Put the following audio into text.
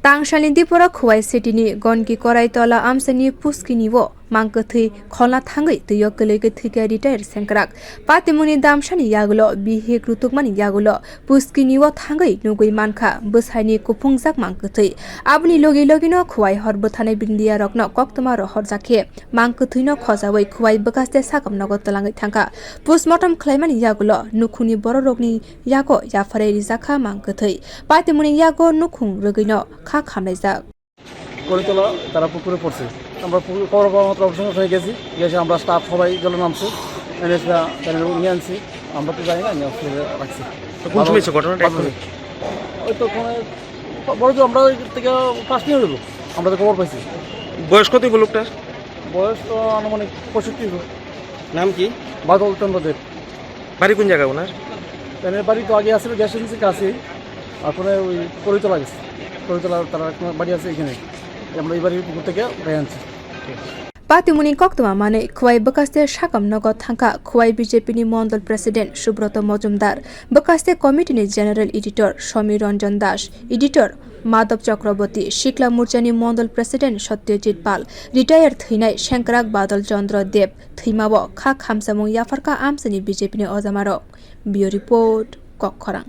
Tangsalni diporo Khowai city Ganki Koroitola amchaini poskini mangkthwi kholna thangwi Twio thwikha retire sengkrak Patimung damsani yagulo khoroksa yagulo poskini thangwi nogo mankha bwsaini kupungjak mangkthwi abni logi logino Khowai horbothane bindia rokno koktwma horjakhe mangkthwino khojawi Khowai bwkhaste sakham nogo tlangai thangkha postmortem khlaimani yagulo nukhuni bororokni yago yafare rijaka mangkthwi Patimung yago nukhung rogino খা খামলাইজাক করিতলা তারা পুকুরে পড়ছে আমরা পুকুর খবর পাওয়া মাত্র অবসর হয়ে গেছি গেছে আমরা স্টাফ সবাই জলে নামছে এনেছিলা নিয়ে আনছি আমরা তো জানি না নিয়ে রাখছি কোন সময় ঘটনাটা ওই তো বড় তো আমরা থেকে ফার্স্ট নিয়ে গেল আমরা তো খবর পাইছি বয়স কত লোকটার বয়স তো আনুমানিক 65 নাম কি বাদল চন্দ্র দেব বাড়ি কোন জায়গা ওনার বাড়ি তো আগে আসলে গ্যাস এজেন্সির কাছে তারপরে ওই করিতলা গেছে করিতলা তারা বাড়ি আছে এখানে আমরা এই বাড়ির পুকুর থেকে উঠে আনছি Patimung koktwma mane Khowai bwkhaste sakham nogo thangkha Khowai BJP ni mondol president Subrata Majumder bwkhaste committee ni general editor Samir Ranjan Das editor Madhav Chakraborty Shikla Morcha ni mondol president Satyajit Pal retire thwinai sengkrak Badal Chandra Deb thwimao kha khamsamung yafarka amchaini BJP ni ojamarok bio report koktwma